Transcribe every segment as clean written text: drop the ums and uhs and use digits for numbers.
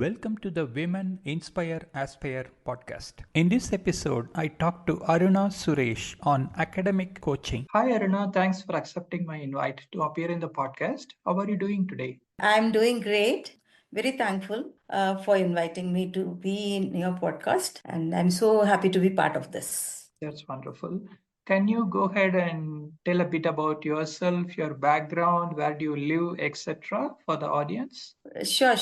Welcome to the Women Inspire Aspire podcast. In this episode, I talked to Aruna Suresh on academic coaching. Hi, Aruna. Thanks for accepting my invite to appear in the podcast. How are you doing today? I'm doing great. Very thankful for inviting me to be in your podcast, and I'm so happy to be part of this. That's wonderful. Can you go ahead and tell a bit about yourself, your background, where do you live, etc., for the audience? Sure.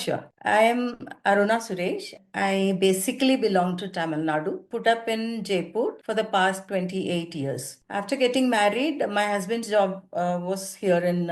I am Aruna Suresh. I basically belong to Tamil Nadu, put up in Jaipur for the past 28 years. After getting married, my husband's job was here in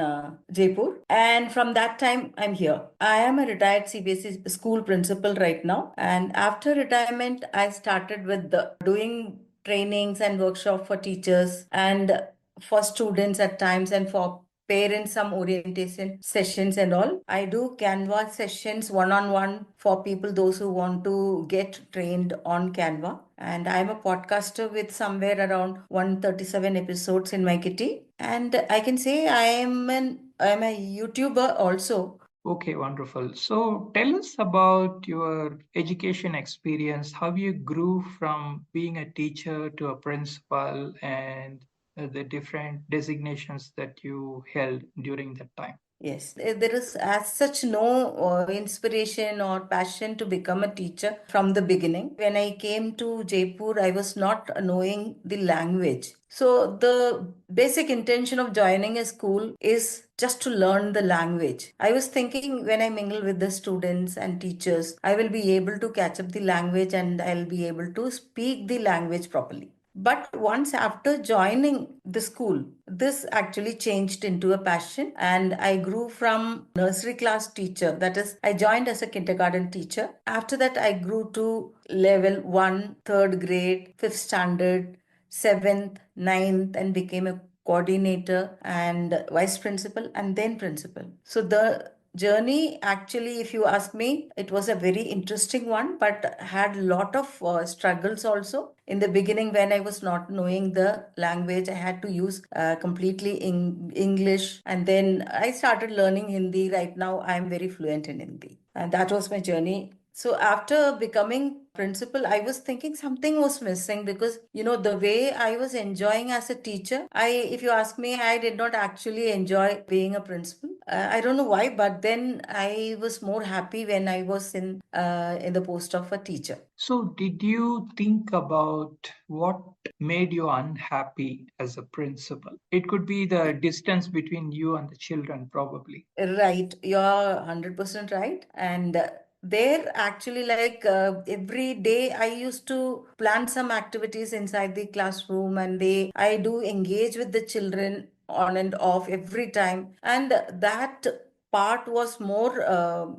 Jaipur, and from that time, I'm here. I am a retired CBSE school principal right now, and after retirement, I started with doing trainings and workshop for teachers and for students at times and for parents some orientation sessions and all. I do Canva sessions one-on-one for people those who want to get trained on Canva. And I'm a podcaster with somewhere around 137 episodes in my kitty. And I can say I'm a YouTuber also. Okay, wonderful. So tell us about your education experience, how you grew from being a teacher to a principal and the different designations that you held during that time. Yes, there is as such no inspiration or passion to become a teacher from the beginning. When I came to Jaipur, I was not knowing the language. So the basic intention of joining a school is just to learn the language. I was thinking when I mingle with the students and teachers, I will be able to catch up the language and I'll be able to speak the language properly. But once after joining the school, this actually changed into a passion, and I grew from nursery class teacher. That is, I joined as a kindergarten teacher. After that, I grew to level 1, third grade, fifth standard, seventh, ninth, and became a coordinator and vice principal and then principal. So the journey, actually, if you ask me, it was a very interesting one, but had a lot of struggles also. In the beginning, when I was not knowing the language, I had to use completely in English, and then I started learning Hindi. Right now I'm very fluent in Hindi, and that was my journey. So after becoming principal, I was thinking something was missing because, the way I was enjoying as a teacher, if you ask me, I did not actually enjoy being a principal. I don't know why, but then I was more happy when I was in the post of a teacher. So, did you think about what made you unhappy as a principal? It could be the distance between you and the children, probably. Right, you're 100% right. And there actually, like every day, I used to plan some activities inside the classroom, and I do engage with the children on and off every time. And that part was more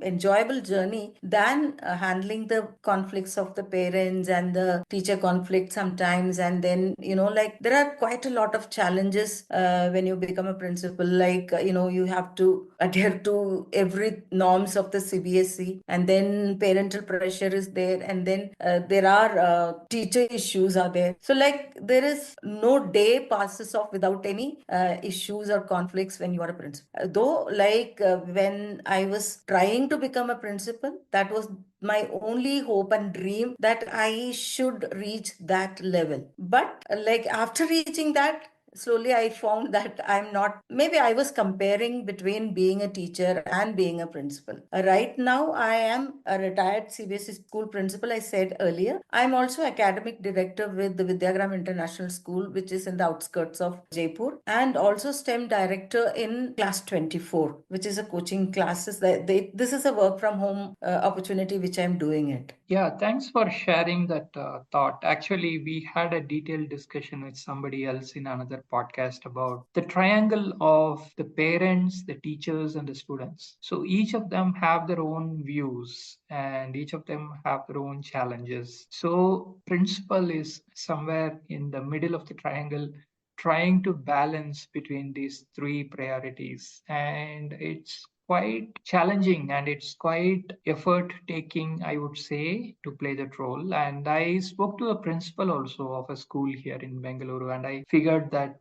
enjoyable journey than handling the conflicts of the parents and the teacher conflict sometimes. And then, like there are quite a lot of challenges when you become a principal. Like, you have to adhere to every norms of the CBSE, and then parental pressure is there, and then there are teacher issues are there. So like there is no day passes off without any issues or conflicts when you are a principal. Though like when I was trying to become a principal, that was my only hope and dream that I should reach that level. But like after reaching that, slowly I found that I'm not, maybe I was comparing between being a teacher and being a principal. Right now, I am a retired CBSE school principal, I said earlier. I'm also academic director with the Vidyagram International School, which is in the outskirts of Jaipur, and also STEM director in class 24, which is a coaching classes. This is a work from home opportunity which I'm doing it. Yeah, thanks for sharing that thought. Actually, we had a detailed discussion with somebody else in another podcast about the triangle of the parents, the teachers, and the students. So each of them have their own views and each of them have their own challenges. So principal is somewhere in the middle of the triangle, trying to balance between these three priorities. And it's quite challenging and it's quite effort taking, I would say, to play that role. And I spoke to a principal also of a school here in Bengaluru, and I figured that,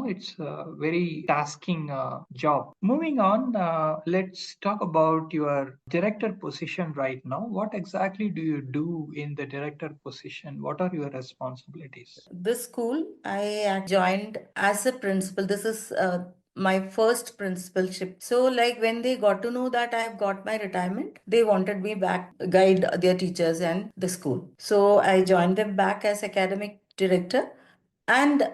it's a very tasking job. Moving on, let's talk about your director position right now. What exactly do you do in the director position? What are your responsibilities? This school, I joined as a principal. This is my first principalship. So, like when they got to know that I have got my retirement, they wanted me back guide their teachers and the school. So I joined them back as academic director, and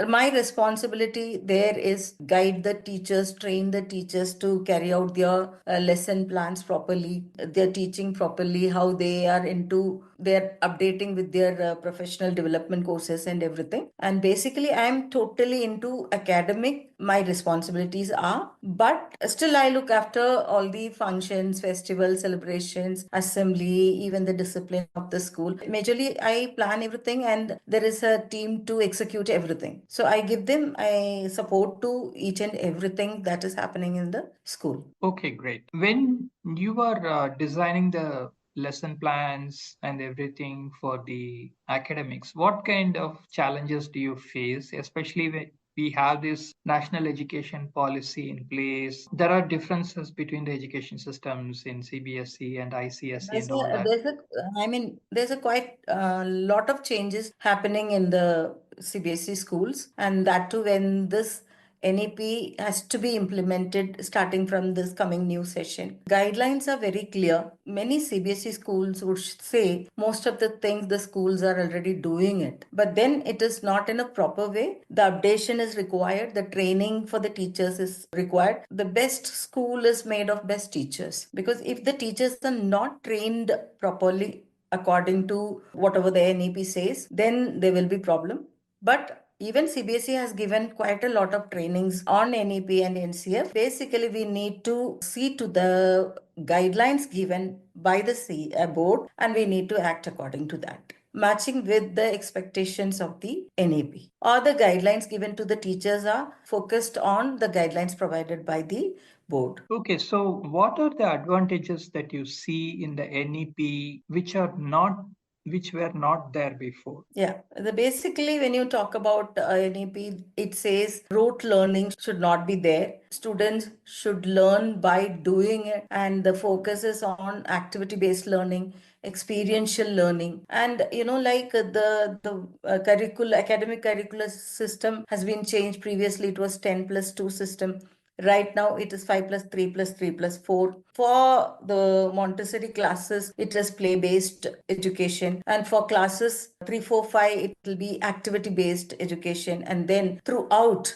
my responsibility there is guide the teachers, train the teachers to carry out their lesson plans properly, their teaching properly, how they are into they're updating with their professional development courses and everything. And basically, I am totally into academic. My responsibilities are, but still, I look after all the functions, festivals, celebrations, assembly, even the discipline of the school. Majorly, I plan everything, and there is a team to execute everything. So I give them I support to each and everything that is happening in the school. Okay, great. When you are designing the lesson plans and everything for the academics, what kind of challenges do you face, especially when we have this national education policy in place? There are differences between the education systems in CBSE and ICSE and all that. There's a quite lot of changes happening in the CBSE schools, and that too when this NEP has to be implemented starting from this coming new session. Guidelines are very clear. Many CBSE schools would say most of the things the schools are already doing it, but then it is not in a proper way. The updation is required, the training for the teachers is required. The best school is made of best teachers, because if the teachers are not trained properly according to whatever the NEP says, then there will be problem. But even CBSE has given quite a lot of trainings on NEP and NCF. Basically, we need to see to the guidelines given by the board, and we need to act according to that, matching with the expectations of the NEP. Or the guidelines given to the teachers are focused on the guidelines provided by the board. Okay, so what are the advantages that you see in the NEP which were not there before? Yeah, basically, when you talk about NEP, it says rote learning should not be there. Students should learn by doing it, and the focus is on activity-based learning, experiential learning, and like the academic curricular system has been changed. Previously, it was 10+2 system. Right now, it is 5+3+3+4. For the Montessori classes, it is play based education. And for classes 3, 4, 5, it will be activity based education. And then throughout,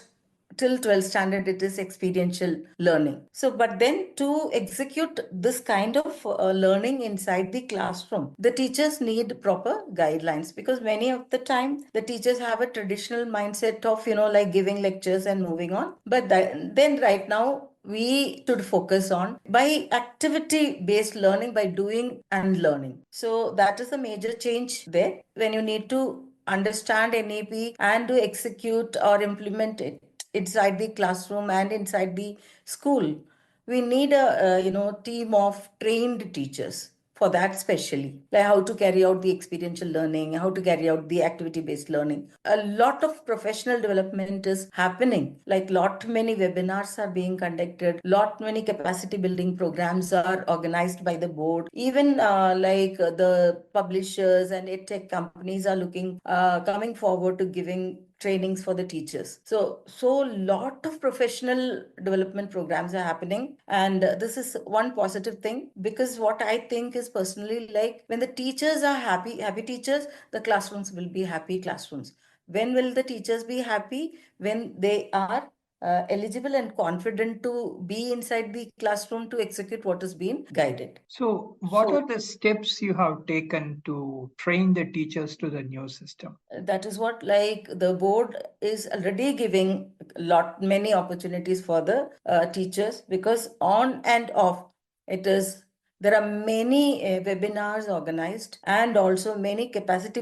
till 12th standard, it is experiential learning. So but then to execute this kind of learning inside the classroom, the teachers need proper guidelines, because many of the time the teachers have a traditional mindset of like giving lectures and moving on. But then right now we should focus on by activity based learning, by doing and learning. So that is a major change there, when you need to understand NEP and to execute or implement it inside the classroom and inside the school. We need a team of trained teachers for that, specially like how to carry out the experiential learning, how to carry out the activity based learning. A lot of professional development is happening, like lot many webinars are being conducted, lot many capacity building programs are organized by the board. Even the publishers and edtech companies are looking coming forward to giving trainings for the teachers. So lot of professional development programs are happening, and this is one positive thing, because what I think is personally, like when the teachers are happy teachers, the classrooms will be happy classrooms. When will the teachers be happy? When they are eligible and confident to be inside the classroom to execute what is being guided. So, what are the steps you have taken to train the teachers to the new system? That is what, like the board is already giving lot many opportunities for the teachers, because on and off it is there are many webinars organized, and also many capacity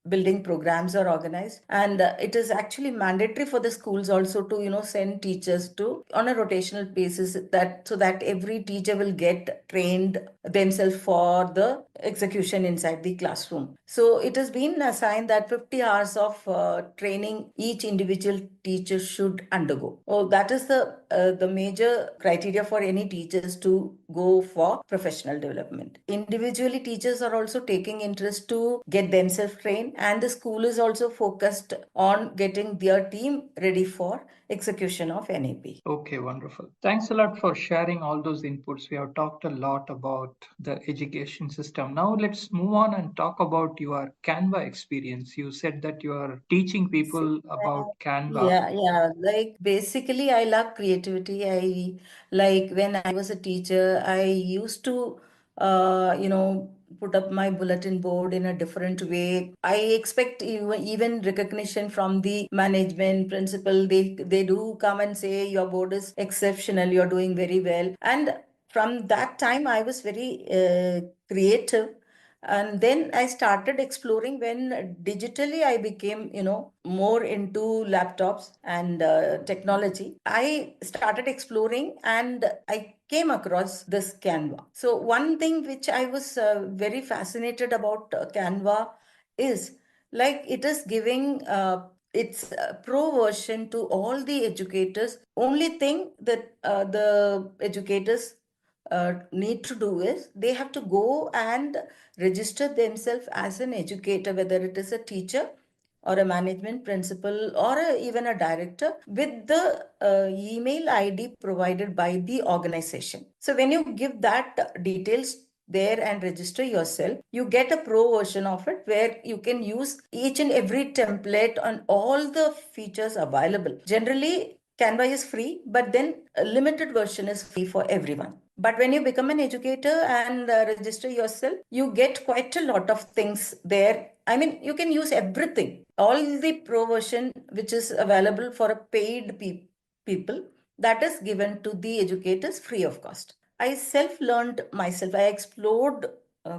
building programs are organized, and it is actually mandatory for the schools also to send teachers to on a rotational basis, that so that every teacher will get trained themselves for the execution inside the classroom. So it has been assigned that 50 hours of training each individual teacher should undergo. Oh, that is the major criteria for any teachers to go for professional development. Individually, teachers are also taking interest to get themselves trained, and the school is also focused on getting their team ready for execution of NAP. Okay, wonderful. Thanks a lot for sharing all those inputs. We have talked a lot about the education system. Now let's move on and talk about your Canva experience. You said that you are teaching people about Canva. Yeah. Like basically, I love creativity. I like when I was a teacher, I used to, put up my bulletin board in a different way. I expect even recognition from the management principal. They do come and say your board is exceptional. You're doing very well. And from that time, I was very creative, and then I started exploring when digitally I became more into laptops and technology. I started exploring and I came across this Canva. So one thing which I was very fascinated about Canva is like it is giving its pro version to all the educators. Only thing that the educators need to do is they have to go and register themselves as an educator, whether it is a teacher or a management principal or even a director, with the email ID provided by the organization. So when you give that details there and register yourself, you get a pro version of it where you can use each and every template on all the features available. Generally, Canva is free, but then a limited version is free for everyone. But when you become an educator and register yourself, you get quite a lot of things there. I mean, you can use everything. All the pro version which is available for a paid people, that is given to the educators free of cost. I self learned myself. I explored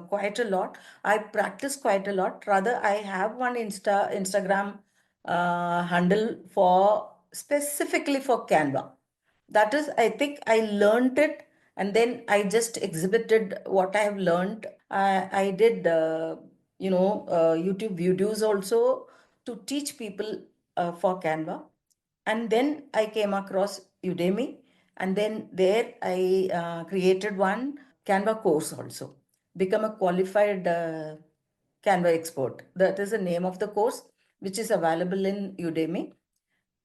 quite a lot. I practiced quite a lot. Rather, I have one Instagram handle for specifically for Canva. That is, I think I learned it and then I just exhibited what I have learned. I did, YouTube videos also to teach people for Canva. And then I came across Udemy. And then there I created one Canva course also. Become a qualified Canva expert. That is the name of the course, which is available in Udemy.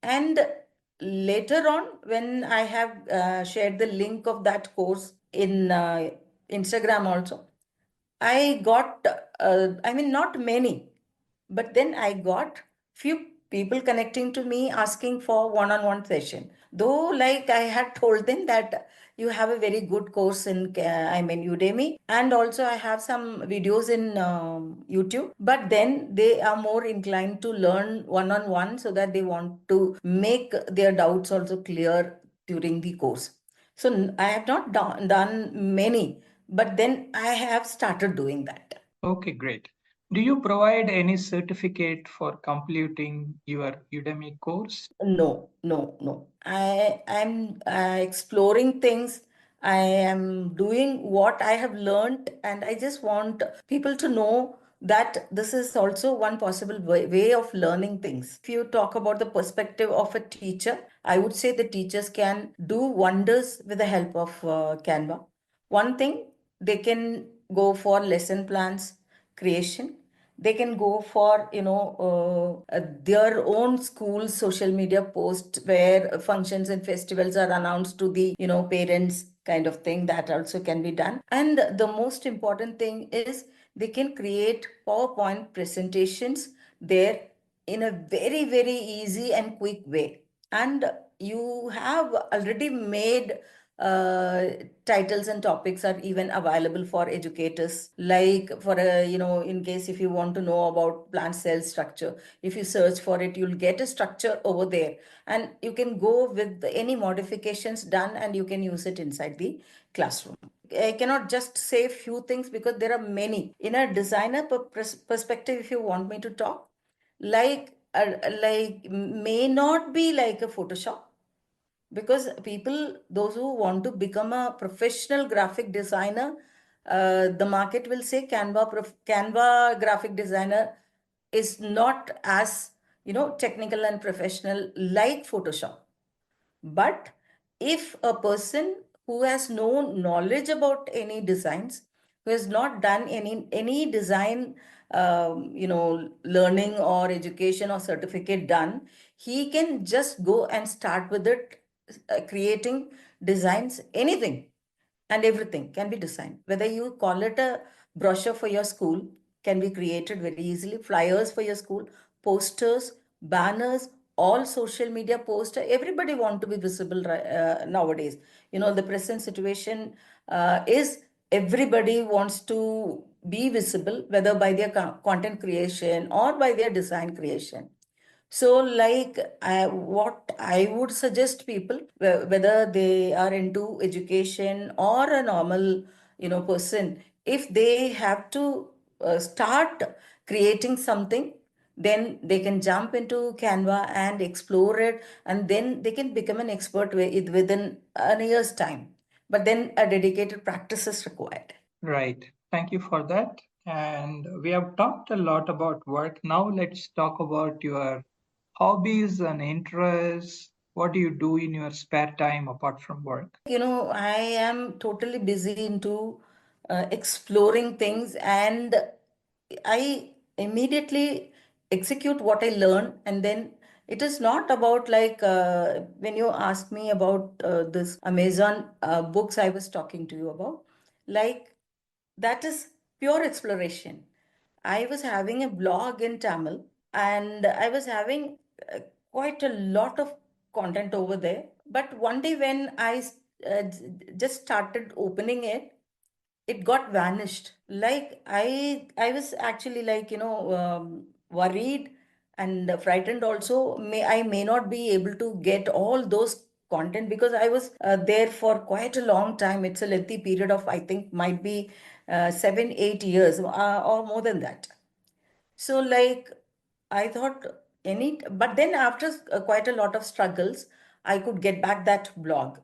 And later on, when I have shared the link of that course in Instagram also, I got, I mean, not many, but then I got few people connecting to me asking for one-on-one session. Though, like I had told them that you have a very good course in, Udemy, and also I have some videos in YouTube. But then they are more inclined to learn one-on-one so that they want to make their doubts also clear during the course. So I have not done many, but then I have started doing that. Okay, great. Do you provide any certificate for completing your Udemy course? No. I'm exploring things. I am doing what I have learned, and I just want people to know that this is also one possible way of learning things. If you talk about the perspective of a teacher, I would say the teachers can do wonders with the help of Canva. One thing, they can go for lesson plans creation. They can go for their own school social media post where functions and festivals are announced to the parents, kind of thing. That also can be done. And the most important thing is they can create PowerPoint presentations there in a very very easy and quick way. And you have already made uh, titles and topics are even available for educators. Like for a, in case if you want to know about plant cell structure, if you search for it, you'll get a structure over there, and you can go with any modifications done, and you can use it inside the classroom. I cannot just say few things because there are many. In a designer perspective, if you want me to talk, like may not be like a Photoshop, because people, those who want to become a professional graphic designer, the market will say Canva graphic designer is not as technical and professional like Photoshop. But if a person who has no knowledge about any designs, who has not done any design, learning or education or certificate done, he can just go and start with it, creating designs, anything and everything can be designed. Whether you call it a brochure for your school, can be created very easily. Flyers for your school, posters, banners, all social media poster. Everybody want to be visible nowadays. The present situation is everybody wants to be visible, whether by their content creation or by their design creation. So, like, what I would suggest people, whether they are into education or a normal, person, if they have to start creating something, then they can jump into Canva and explore it, and then they can become an expert within a year's time. But then a dedicated practice is required. Right. Thank you for that. And we have talked a lot about work. Now let's talk about your hobbies and interests. What do you do in your spare time apart from work? I am totally busy into exploring things, and I immediately execute what I learn. And then it is not about like when you ask me about this Amazon books I was talking to you about, like that is pure exploration. I was having a blog in Tamil, and I was having quite a lot of content over there. But one day when just started opening it, it got vanished. Like I was actually like worried and frightened also. I may not be able to get all those content, because I was there for quite a long time. It's a lengthy period of, I think, might be 7 8 years or more than that. So, like, I thought but then after quite a lot of struggles, I could get back that blog.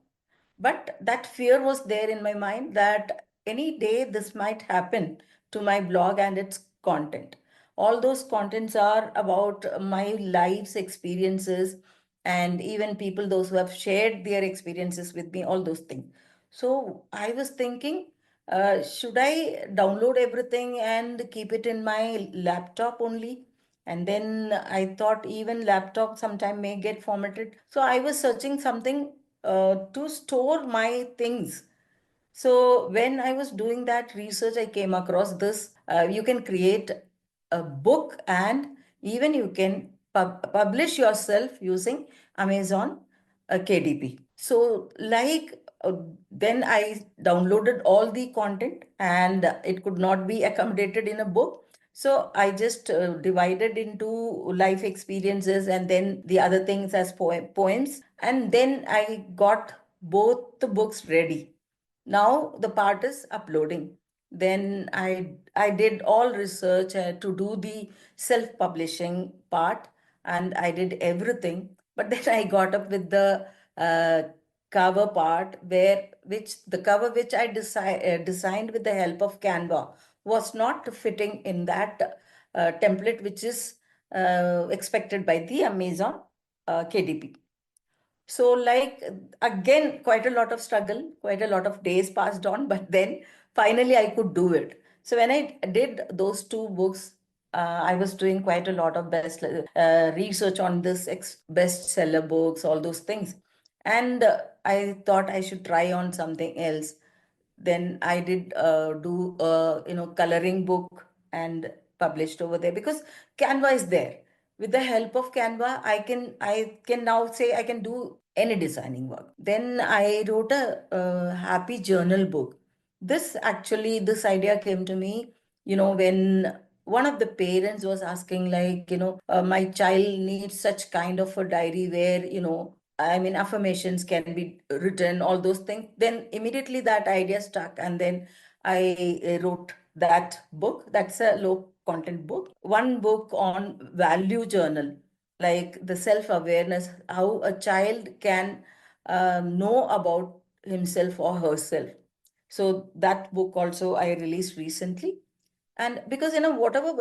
But that fear was there in my mind that any day this might happen to my blog and its content. All those contents are about my life's experiences, and even people, those who have shared their experiences with me, all those things. So I was thinking, should I download everything and keep it in my laptop only? And then I thought even laptop sometime may get formatted. So I was searching something to store my things. So when I was doing that research, I came across this. You can create a book, and even you can publish yourself using Amazon KDP. So then I downloaded all the content, and it could not be accommodated in a book. So I just divided into life experiences and then the other things as poems. And then I got both the books ready. Now the part is uploading. Then I did all research to do the self-publishing part, and I did everything. But then I got up with the uh, cover part, which the cover which I designed with the help of Canva was not fitting in that template which is expected by the Amazon KDP. So, like, again, quite a lot of struggle, quite a lot of days passed on, but then finally I could do it. So, when I did those two books, I was doing quite a lot of research on this bestseller books, all those things. And I thought I should try on something else. Then I did do a coloring book and published over there, because Canva is there. With the help of Canva, I can now say I can do any designing work. Then I wrote a happy journal book. This idea came to me, when one of the parents was asking, like, my child needs such kind of a diary where, I mean, affirmations can be written, all those things. Then immediately that idea stuck, and then I wrote that book. That's a low content book. One book on value journal, like the self awareness, how a child can know about himself or herself. So that book also I released recently. And because, whatever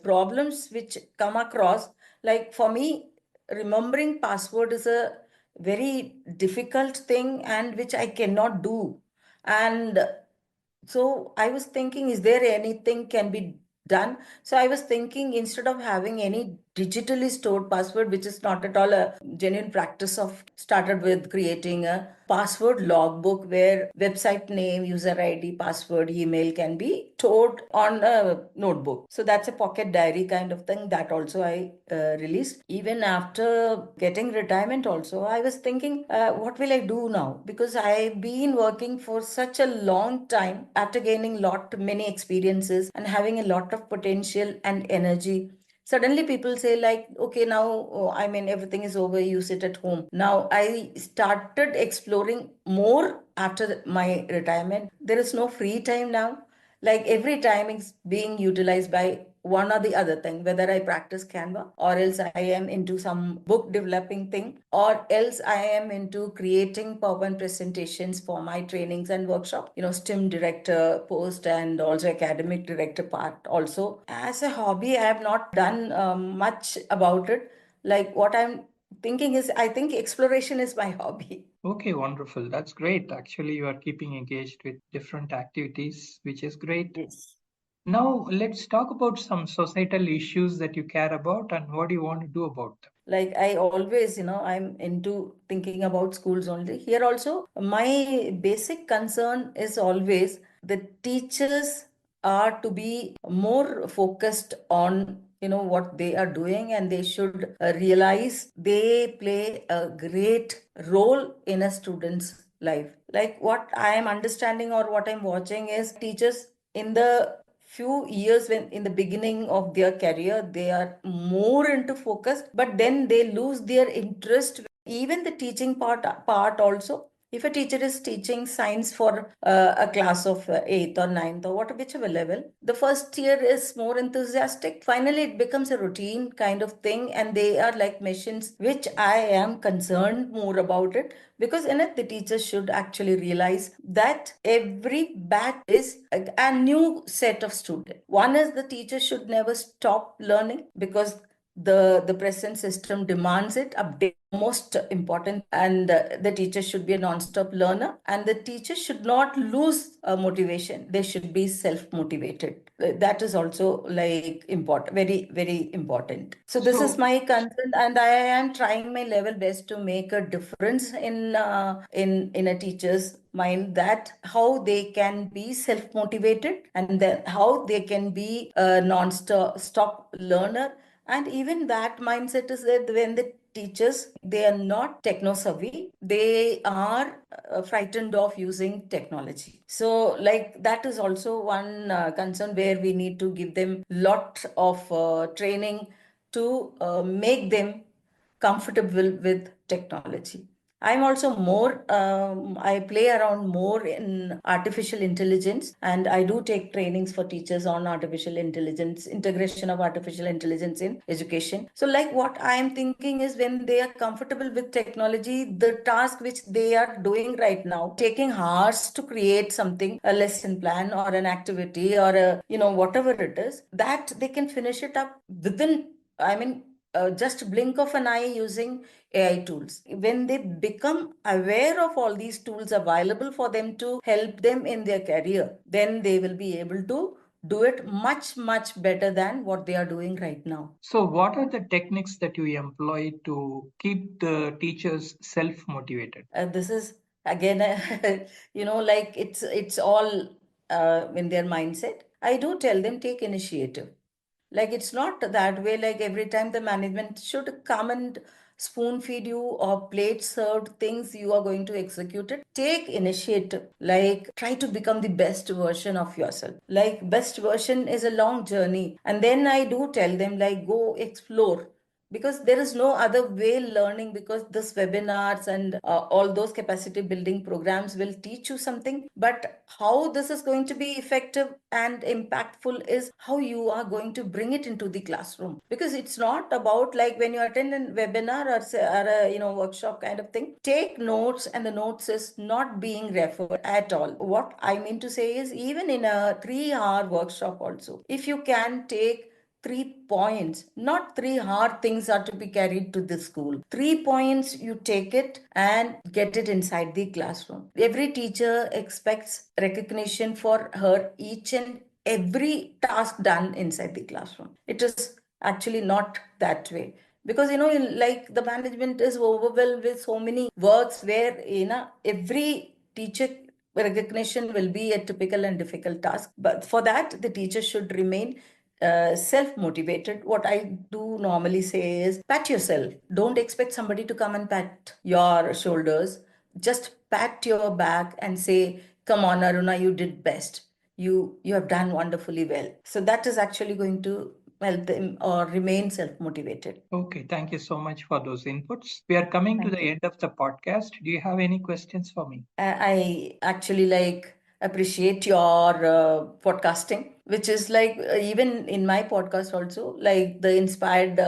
problems which come across, like for me, remembering password is a very difficult thing and which I cannot do. And so I was thinking, is there anything can be done? So I was thinking, instead of having any digitally stored password, which is not at all a genuine practice, of started with creating a password logbook where website name, user ID, password, email can be stored on a notebook. So that's a pocket diary kind of thing that also I released. Even after getting retirement also, I was thinking, what will I do now? Because I've been working for such a long time after gaining many experiences and having a lot of potential and energy. Suddenly people say, like, okay, now, I mean, everything is over, you sit at home. Now I started exploring more after my retirement. There is no free time now. Like every time is being utilized by one or the other thing, whether I practice Canva, or else I am into some book developing thing, or else I am into creating PowerPoint presentations for my trainings and workshop, STEM director post, and also academic director part. Also as a hobby, I have not done much about it. Like what I'm thinking is, I think exploration is my hobby. Okay, wonderful. That's great. Actually, you are keeping engaged with different activities, which is great. Yes. Now, let's talk about some societal issues that you care about and what do you want to do about them. Like I always, I'm into thinking about schools only. Here also, my basic concern is always the teachers are to be more focused on, what they are doing, and they should realize they play a great role in a student's life. Like what I am understanding or what I'm watching is teachers in the few years, when in the beginning of their career they are more into focus, but then they lose their interest. Even the teaching part also, if a teacher is teaching science for a class of 8th or ninth or whichever level, the first year is more enthusiastic. Finally it becomes a routine kind of thing, and they are like machines, which I am concerned more about it. Because in it, the teachers should actually realize that every batch is a new set of students. One is, the teacher should never stop learning, because the present system demands it. Update most important, and the teacher should be a non-stop learner, and the teacher should not lose motivation. They should be self-motivated. That is also like important, very very important. So this is So, my concern, and I am trying my level best to make a difference in a teacher's mind, that how they can be self-motivated, and then how they can be a non-stop learner. And even that mindset is that when the teachers, they are not techno savvy, they are frightened of using technology. So like that is also one concern, where we need to give them lot of training to make them comfortable with technology. I'm also more, I play around more in artificial intelligence, and I do take trainings for teachers on artificial intelligence, integration of artificial intelligence in education. So, like what I am thinking is, when they are comfortable with technology, the task which they are doing right now, taking hours to create something, a lesson plan or an activity or whatever it is, that they can finish it up within, I mean, just blink of an eye using AI tools. When they become aware of all these tools available for them to help them in their career, then they will be able to do it much, much better than what they are doing right now. so what are the techniques that you employ to keep the teachers self-motivated? This is again, like it's all in their mindset. I do tell them, take initiative. Like it's not that way, like every time the management should come and spoon feed you or plate served things, you are going to execute it. Take initiative, like try to become the best version of yourself. Like best version is a long journey. And then I do tell them, like, go explore, because there is no other way learning, because this webinars and all those capacity building programs will teach you something, but how this is going to be effective and impactful is how you are going to bring it into the classroom. Because it's not about, like, when you attend a webinar or, or a workshop kind of thing, take notes, and the notes is not being referred at all. What I mean to say is, even in a 3-hour workshop also, if you can take 3 points, not 3 hard things are to be carried to the school. 3 points, you take it and get it inside the classroom. Every teacher expects recognition for her each and every task done inside the classroom. It is actually not that way. Because like the management is overwhelmed with so many works where every teacher recognition will be a typical and difficult task. But for that, the teacher should remain self-motivated. What I do normally say is, pat yourself. Don't expect somebody to come and pat your shoulders. Just pat your back and say, come on, Aruna, you did best. You have done wonderfully well. So that is actually going to help them or remain self-motivated. Okay, thank you so much for those inputs. We are coming to Thank the you. end of the podcast. Do you have any questions for me? I actually like appreciate your podcasting, which is like, even in my podcast also, like the inspired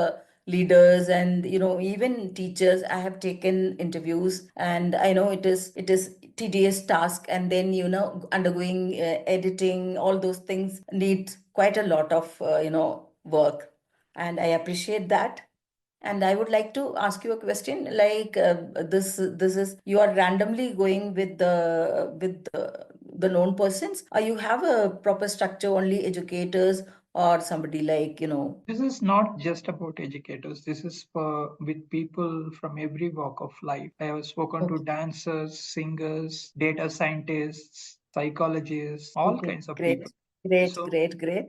leaders and even teachers. I have taken interviews, and I know it is tedious task, and then undergoing editing, all those things need quite a lot of work, and I appreciate that. And I would like to ask you a question. Like, this is, you are randomly going with the known persons, or you have a proper structure, only educators or somebody like. This is not just about educators. This is for with people from every walk of life. I have spoken to Okay. dancers, singers, data scientists, psychologists, all Okay. kinds of Great. people. Great. So Great. Great.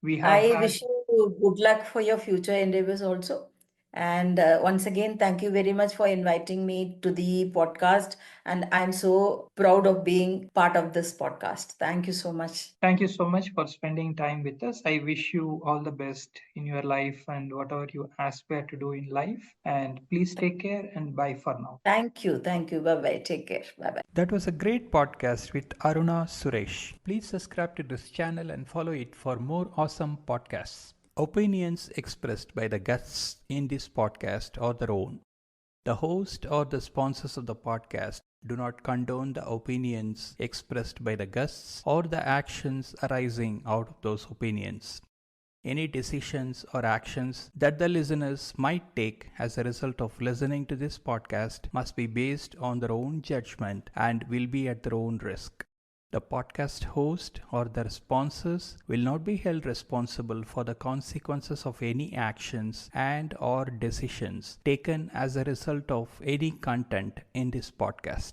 we have I had wish you good luck for your future endeavors also. And once again, thank you very much for inviting me to the podcast. And I'm so proud of being part of this podcast. Thank you so much. Thank you so much for spending time with us. I wish you all the best in your life and whatever you aspire to do in life. And please take care and bye for now. Thank you. Thank you. Bye bye. Take care. Bye bye. That was a great podcast with Aruna Suresh. Please subscribe to this channel and follow it for more awesome podcasts. Opinions expressed by the guests in this podcast are their own. The host or the sponsors of the podcast do not condone the opinions expressed by the guests or the actions arising out of those opinions. Any decisions or actions that the listeners might take as a result of listening to this podcast must be based on their own judgment and will be at their own risk. The podcast host or their sponsors will not be held responsible for the consequences of any actions and or decisions taken as a result of any content in this podcast.